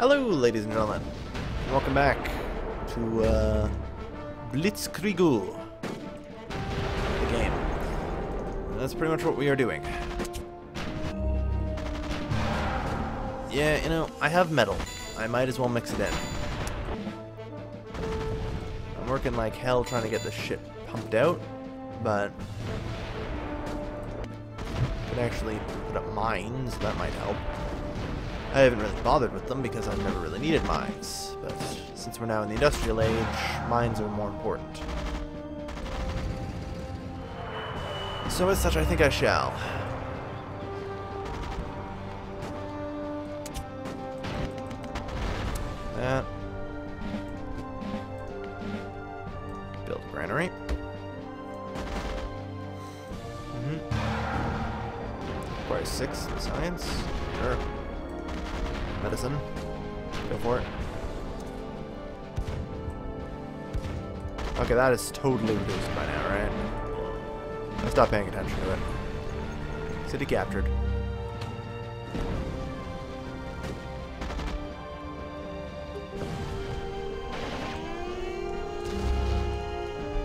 Hello, ladies and gentlemen. Welcome back to Blitzkrieg, the game. And that's pretty much what we are doing. Yeah, you know, I have metal. I might as well mix it in. I'm working like hell trying to get this shit pumped out, but could actually put up mines. That might help. I haven't really bothered with them because I've never really needed mines, but since we're now in the industrial age, mines are more important. So as such, I think I shall. That. Build a granary. Price 6 in science. Sure. Medicine. Go for it. Okay, that is totally reduced by now, right? I stopped paying attention to it. City captured.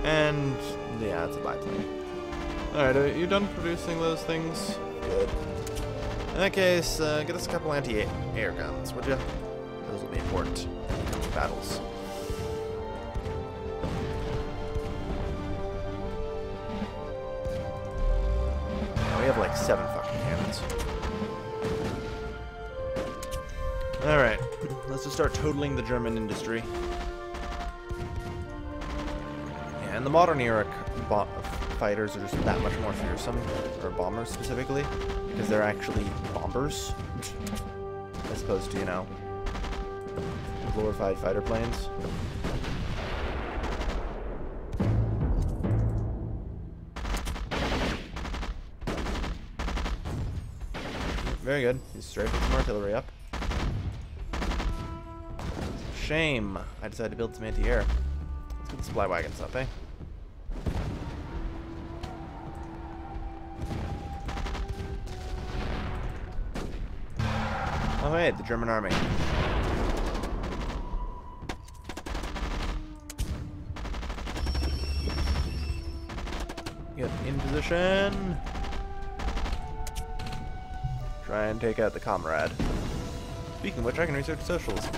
And yeah, it's a biplane. Alright, are you done producing those things? Good. In that case, get us a couple anti-air guns, would you? Those will be important in coming battles. Yeah, we have like 7 fucking cannons. Alright, let's just start totaling the German industry. Yeah, and the modern era fighters are just that much more fearsome, or bombers specifically, because they're actually bombers, as opposed to, you know, glorified fighter planes. Very good. He's strafing some artillery up. Shame. I decided to build some anti-air. Let's get the supply wagons up, eh? Oh hey, the German army. Get in position. Try and take out the comrade. Speaking of which, I can research socialism.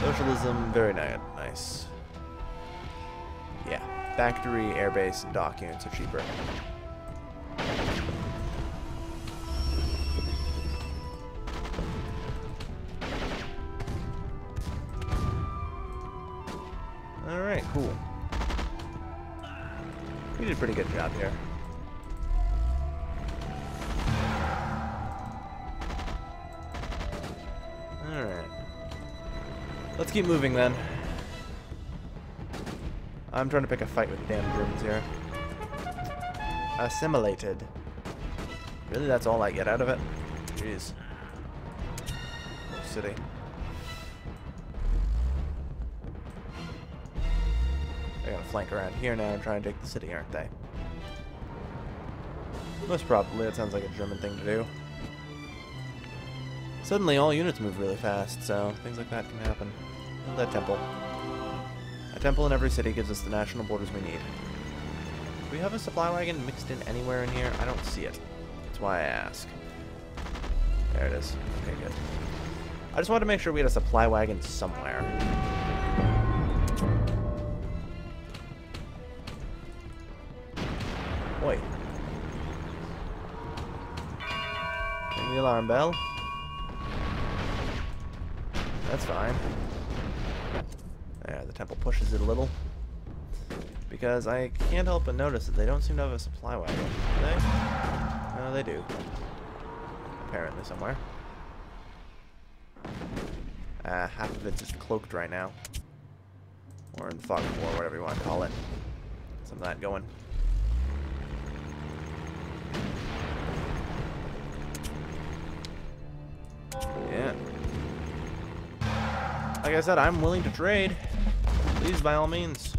Socialism, very nice. Yeah, factory, airbase, and dock units are cheaper. Alright, cool. We did a pretty good job here. Alright. Let's keep moving then. I'm trying to pick a fight with the damn Germans here. Assimilated. Really, that's all I get out of it? Jeez. City. They're gonna flank around here now and try and take the city, aren't they? Most probably, it sounds like a German thing to do. Suddenly, all units move really fast, so things like that can happen. Build that temple. A temple in every city gives us the national borders we need. Do we have a supply wagon mixed in anywhere in here? I don't see it. That's why I ask. There it is. Okay, good. I just wanted to make sure we had a supply wagon somewhere. Oi. Ring the alarm bell. That's fine. There, the temple pushes it a little. Because I can't help but notice that they don't seem to have a supply wagon. Do they? No, they do. Apparently somewhere. Half of it's just cloaked right now. Or in fog of war, whatever you want to call it. Some of that going. Yeah. Like I said, I'm willing to trade. Please, by all means.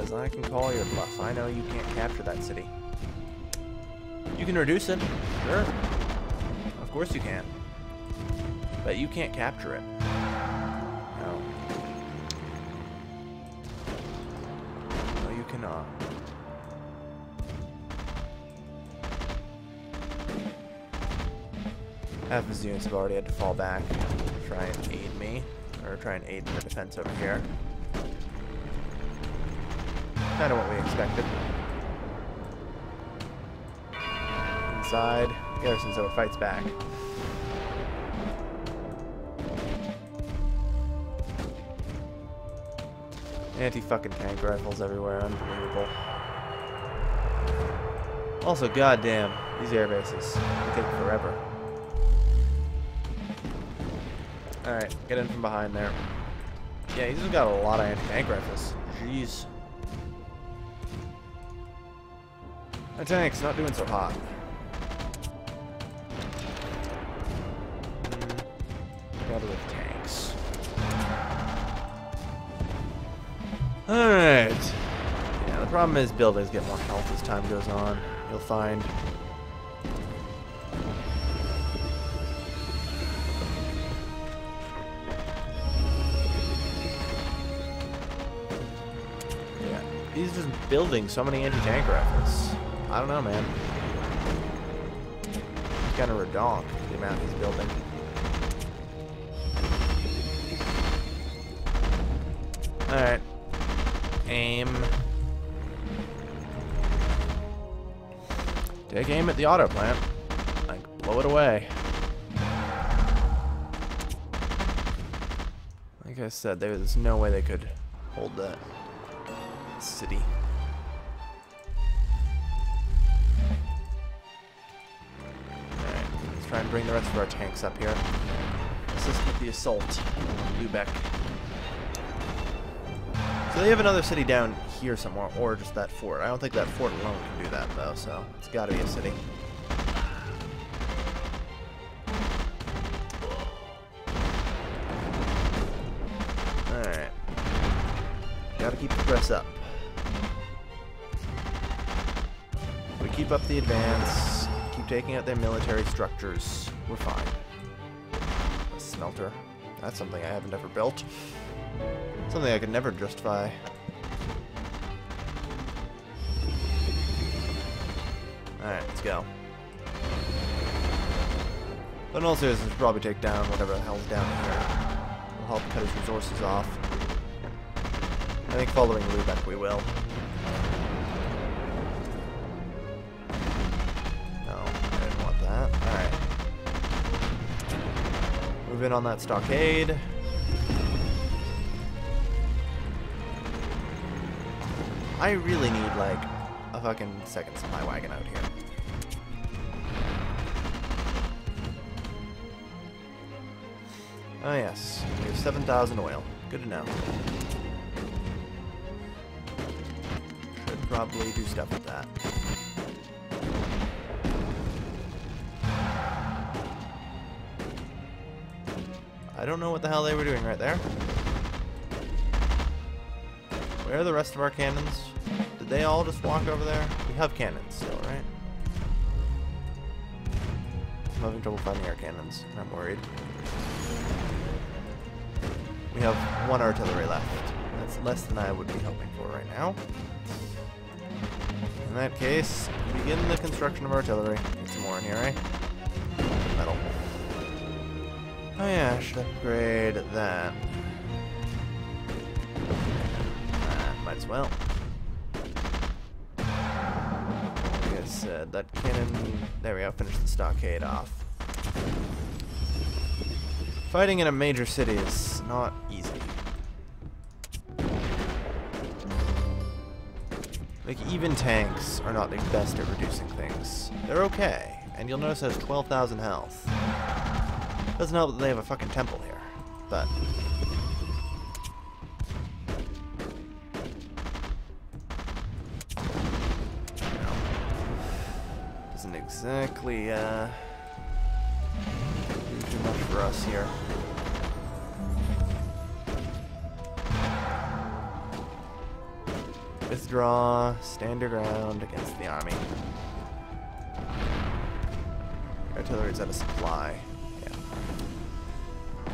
says, I can call your bluff. I know you can't capture that city. You can reduce it. Sure. Of course you can. But you can't capture it. No. No, you cannot. Half his units have already had to fall back to try and aid me. Or try and aid in the defense over here. Kind of what we expected. Inside. Garrison Zone fights back. Anti-fucking tank rifles everywhere. Unbelievable. Also, goddamn, these air bases. They take forever. Alright, get in from behind there. Yeah, he's just got a lot of anti-tank rifles. Jeez. My tank's not doing so hot. Got rid of tanks. Alright. Yeah, the problem is buildings get more health as time goes on. You'll find. Yeah, he's just building so many anti-tank rifles. I don't know, man. It's kind of redonk, the amount he's building. Alright. Aim. Take aim at the auto plant. Like, blow it away. Like I said, there's no way they could hold that city. Alright, let's try and bring the rest of our tanks up here. Assist with the assault. Lubeck. So they have another city down here somewhere, or just that fort. I don't think that fort alone can do that, though, so it's got to be a city. Alright. Gotta keep the press up. We keep up the advance, keep taking out their military structures, we're fine. A smelter. That's something I haven't ever built. Something I could never justify. Alright, let's go. But in all seriousness, we'll probably take down whatever the hell's down here. We'll help cut his resources off. I think following Lubeck we will. No, I didn't want that. Alright. Move in on that stockade. I really need, like, a fucking second supply wagon out here. Oh yes, we have 7,000 oil. Good to know. Should probably do stuff with that. I don't know what the hell they were doing right there. Where are the rest of our cannons? Did they all just walk over there? We have cannons still, right? I'm having trouble finding our cannons, and I'm worried. We have one artillery left. That's less than I would be hoping for right now. In that case, begin the construction of artillery. Get some more in here, eh? Metal. Oh yeah, I should upgrade that. Might as well. Like I said, that cannon... There we go, finish the stockade off. Fighting in a major city is not easy. Like, even tanks are not the best at reducing things. They're okay, and you'll notice it has 12,000 health. Doesn't help that they have a fucking temple here, but... Doesn't exactly, do too much for us here. Withdraw. Stand your ground against the army. Artillery's out of supply. Yeah.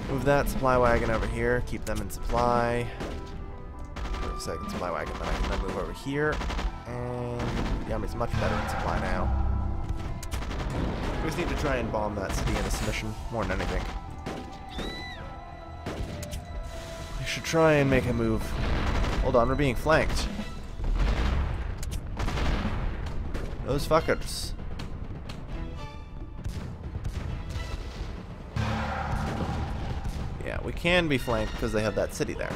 Move that supply wagon over here. Keep them in supply. For a second supply wagon, but I can then move over here. And the army's much better in supply now. We just need to try and bomb that city into submission more than anything. We should try and make a move. Hold on, we're being flanked. Those fuckers. Yeah, we can be flanked because they have that city there.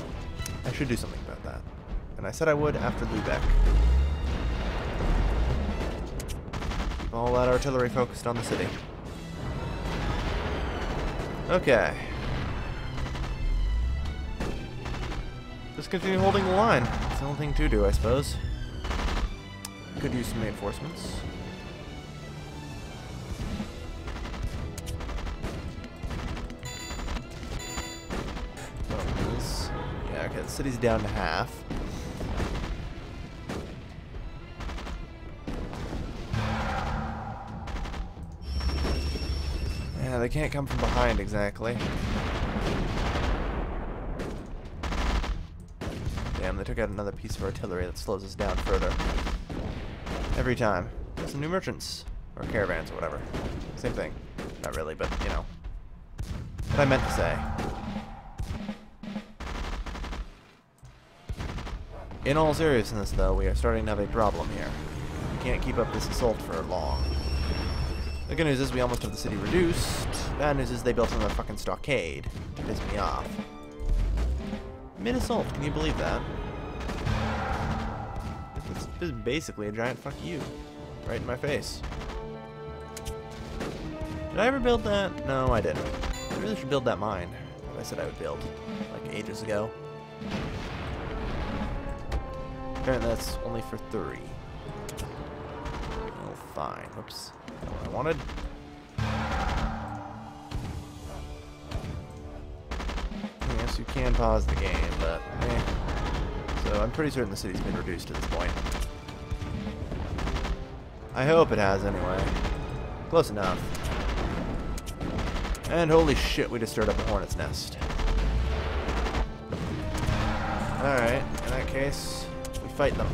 I should do something about that. And I said I would after Lubeck. Keep all that artillery focused on the city. Okay. Just continue holding the line. It's the only thing to do, I suppose. Could use some reinforcements. Yeah, okay, the city's down to half. Yeah, they can't come from behind exactly. Damn, they took out another piece of artillery that slows us down further. Every time. Some new merchants. Or caravans or whatever. Same thing. Not really, but, you know. What I meant to say. In all seriousness, though, we are starting to have a problem here. We can't keep up this assault for long. The good news is we almost have the city reduced. Bad news is they built another fucking stockade to piss me off. Mid-assault, can you believe that? This is basically a giant fuck you. Right in my face. Did I ever build that? No, I didn't. I really should build that mine that I said I would build, like ages ago. Apparently that's only for 3. Oh, fine. Whoops. Not what I wanted. Yes, you can pause the game, but eh. So I'm pretty certain the city's been reduced to this point. I hope it has, anyway. Close enough. And holy shit, we just stirred up a hornet's nest. Alright, in that case, we fight them.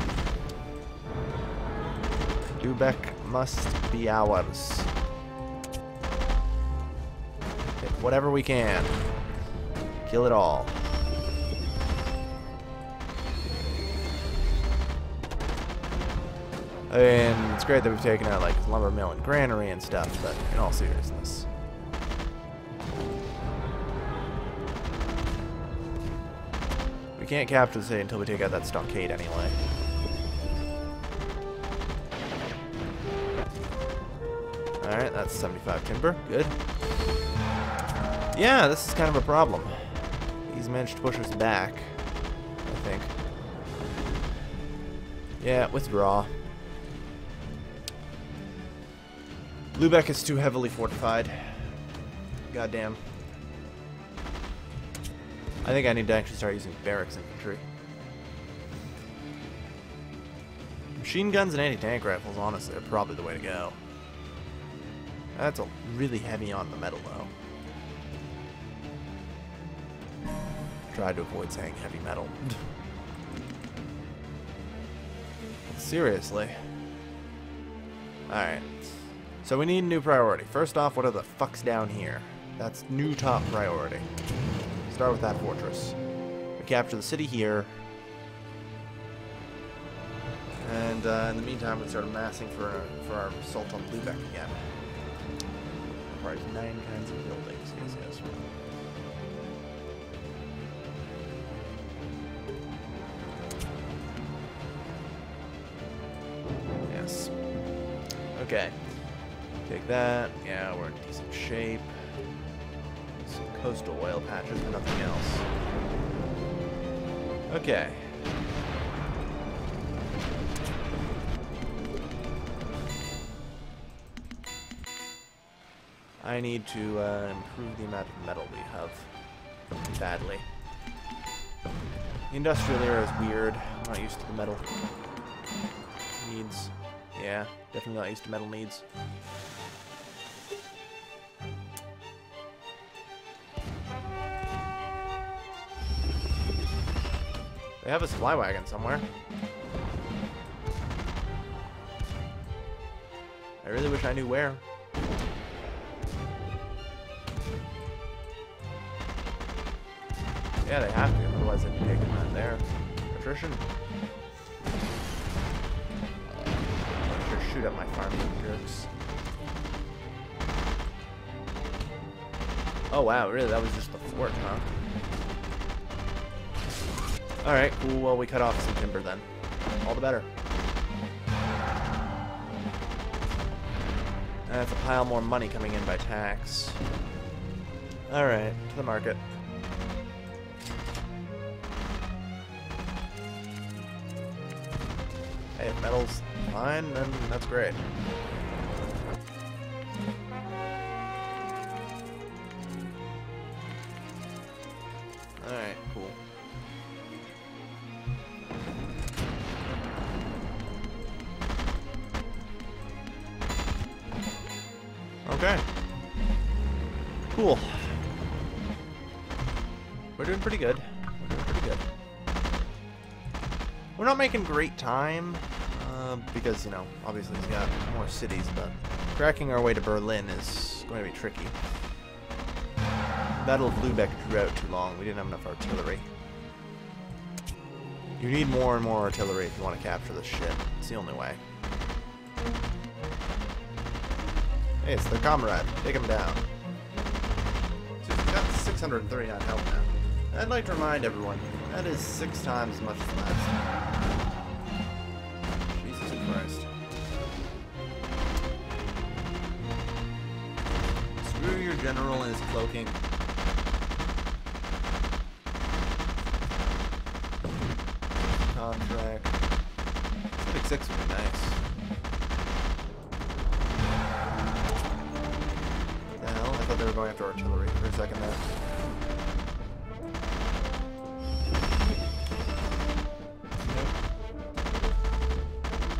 Lubeck must be ours. Hit whatever we can. Kill it all. I mean, it's great that we've taken out, like, lumber mill and granary and stuff, but in all seriousness. We can't capture the city until we take out that stockade anyway. Alright, that's 75 timber. Good. Yeah, this is kind of a problem. He's managed to push us back, I think. Yeah, withdraw. Lubeck is too heavily fortified. Goddamn. I think I need to actually start using barracks infantry. Machine guns and anti-tank rifles, honestly, are probably the way to go. That's a really heavy on the metal, though. Try to avoid saying heavy metal. Seriously. Alright. So we need a new priority. First off, what are the fucks down here? That's new top priority. Start with that fortress. We capture the city here. And in the meantime, we start amassing for our assault on Lubeck again. Requires 9 kinds of buildings. Yes, yes. Yes. Okay. Take that. Yeah, we're in decent shape. Some coastal oil patches, but nothing else. Okay. I need to improve the amount of metal we have badly. The industrial era is weird. I'm not used to the metal needs. Yeah, definitely not used to metal needs. They have a supply wagon somewhere. I really wish I knew where. Yeah, they have to, otherwise they'd be taking that there. Attrition. Sure, shoot at my farming jerks. Oh wow, really? That was just the fort, huh? Alright, cool. Well, we cut off some timber then. All the better. That's a pile more money coming in by tax. Alright, to the market. Hey, if metal's fine, then that's great. Alright, cool. Okay. Cool. We're doing pretty good. We're doing pretty good. We're not making great time, because, you know, obviously he's got more cities, but cracking our way to Berlin is going to be tricky. Battle of Lübeck drew out too long. We didn't have enough artillery. You need more and more artillery if you want to capture this shit. It's the only way. Hey, it's their comrade. Take him down. So he's got 639 health now. I'd like to remind everyone, that is 6 times as much as last time. Jesus Christ. Screw your general and his cloaking. Contract. Civic 6 would be nice. What the hell? I thought they were going after artillery for a second there.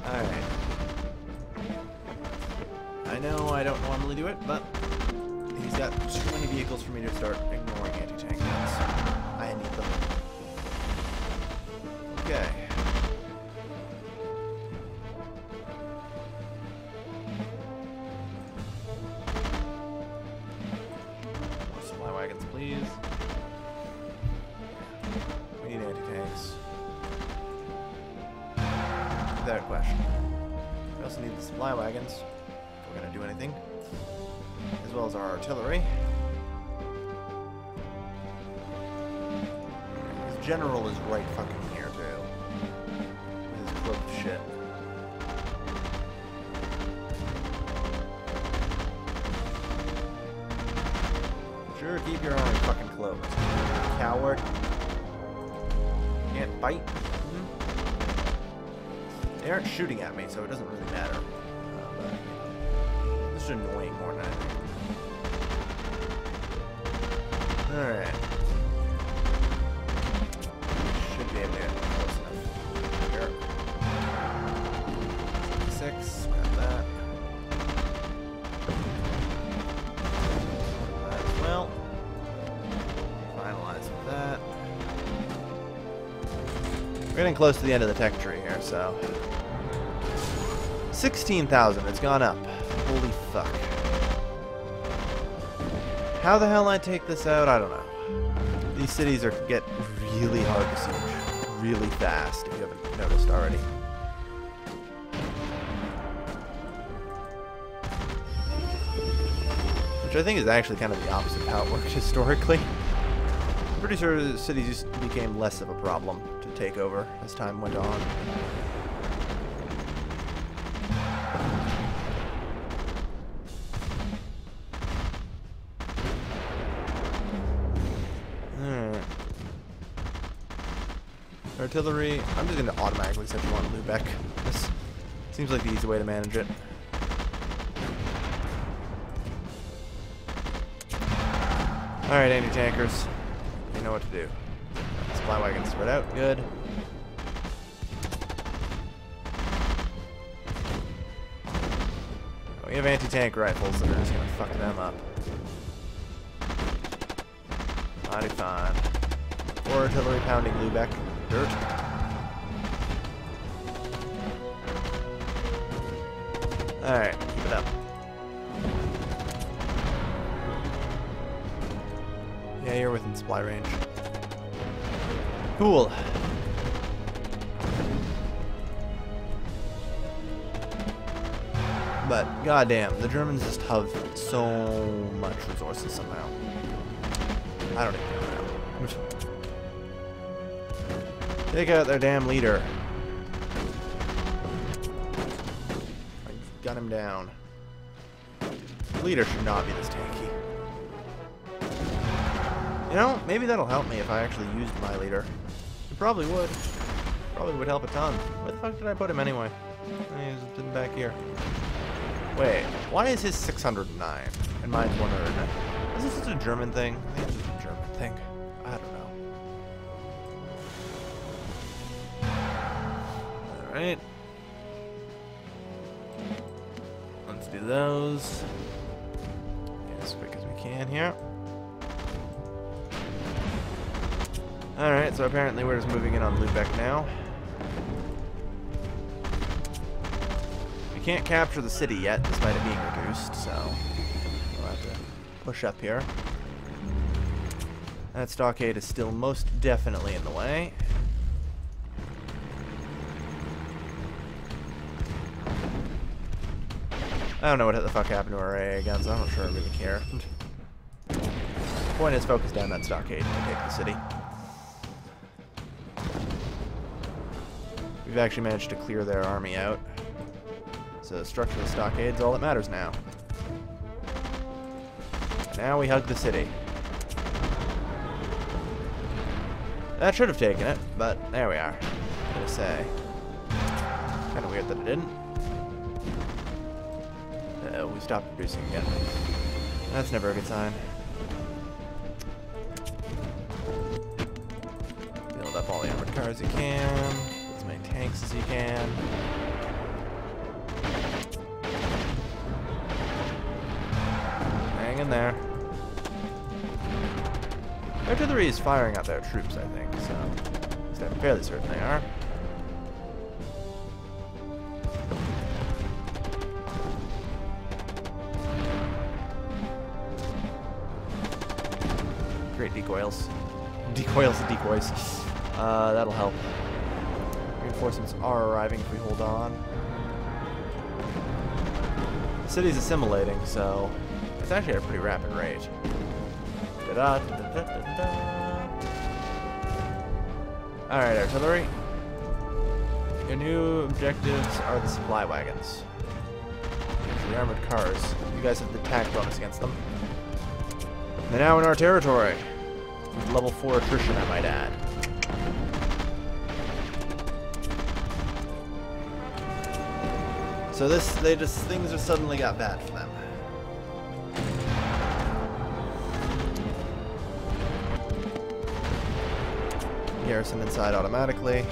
Alright. I know I don't normally do it, but he's got too many vehicles for me to start ignoring anti-tank guns. I need them. Okay. More supply wagons, please. We need anti-tanks. Without question. We also need the supply wagons if we're going to do anything. As well as our artillery. His general is right fucking here, too. With his cloaked shit. Sure, keep your own fucking cloaked. Coward. Can't fight. They aren't shooting at me, so it doesn't really matter. But this is annoying more than anything. Alright. Should be able to get close enough. Here. 6, grab that. That as well. Finalize with that. We're getting close to the end of the tech tree here, so. 16,000, it's gone up. Holy fuck. How the hell I take this out, I don't know. These cities get really hard to siege. Really fast, if you haven't noticed already. Which I think is actually kind of the opposite of how it worked historically. I'm pretty sure the cities just became less of a problem to take over as time went on. Artillery, I'm just going to automatically set you on Lübeck. This seems like the easy way to manage it. Alright, anti-tankers. You know what to do. Let's supply wagons spread out. Good. We have anti-tank rifles that are just gonna fuck them up. Mighty fine. Or artillery pounding Lubeck. Dirt. Alright, keep it up. Yeah, you're within supply range. Cool. But, goddamn, the Germans just have so much resources somehow. I don't even know. Take out their damn leader. Gun him down. The leader should not be this tanky. You know, maybe that'll help me if I actually used my leader. It probably would. Probably would help a ton. Where the fuck did I put him anyway? He's in back here. Wait, why is his 609 and mine's 109? Is this just a German thing? I think it's just a German thing. I don't know. Alright. Let's do those. Get as quick as we can here. Alright, so apparently we're just moving in on Lubeck now. Can't capture the city yet, despite it being reduced, so we'll have to push up here. That stockade is still most definitely in the way. I don't know what the fuck happened to our AA guns. I'm not sure I really care. The point is focus down that stockade and take the city. We've actually managed to clear their army out. So the structure of the stockade's all that matters now. And now we hug the city. That should have taken it, but there we are. I'm gonna say. Kind of weird that it didn't. We stopped producing again. That's never a good sign. Build up all the armored cars you can. As many tanks as you can. In there. Artillery is firing out their troops, I think, so at least I'm fairly certain they are. Great decoils. Decoils and decoys. That'll help. Reinforcements are arriving if we hold on. The city's assimilating, so it's actually at a pretty rapid rate. Alright, artillery. Your new objectives are the supply wagons. The armored cars. You guys have the attack bonus against them. They're now in our territory. With level 4 attrition, I might add. So things just suddenly got bad for them. Garrison inside automatically.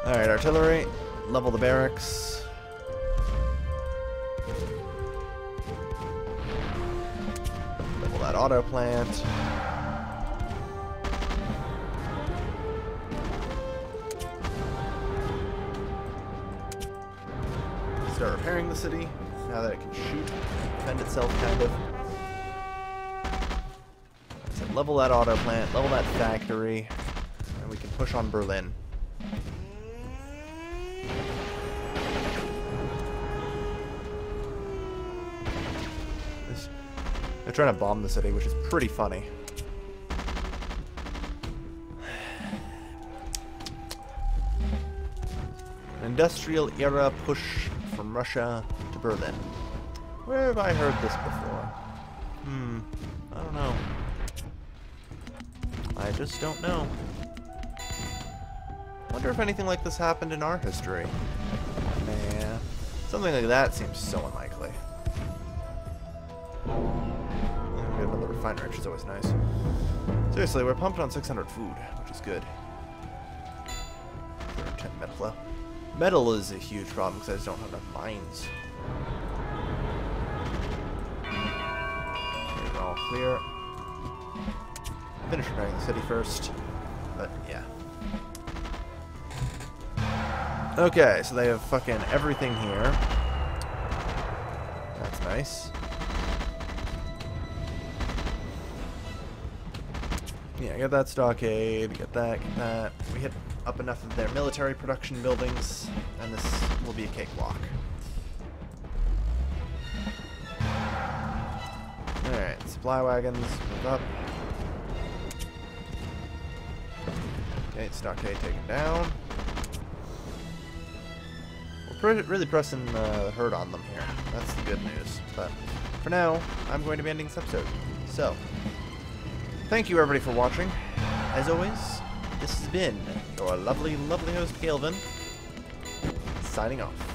Alright, artillery. Level the barracks. Level that auto plant. Start repairing the city now that it can shoot, defend itself, kind of. So level that auto plant, level that factory, and we can push on Berlin. They're trying to bomb the city, which is pretty funny. An industrial era push from Russia to Berlin. Where have I heard this before? I don't know. I just don't know. Wonder if anything like this happened in our history. Nah. Something like that seems so unlikely. We get another refinery, which is always nice. Seriously, we're pumped on 600 food, which is good. 10 metal flow. Metal is a huge problem because I just don't have enough mines. Okay, we're all clear. Finish repairing the city first, but yeah. Okay, so they have fucking everything here. That's nice. Yeah, get that stockade, get that, get that. We hit up enough of their military production buildings, and this will be a cakewalk. Alright, supply wagons, move up. Okay, stockade taken down. We're really pressing the herd on them here. That's the good news. But for now, I'm going to be ending this episode. So, thank you everybody for watching. As always, this has been your lovely, lovely host, Calvin, signing off.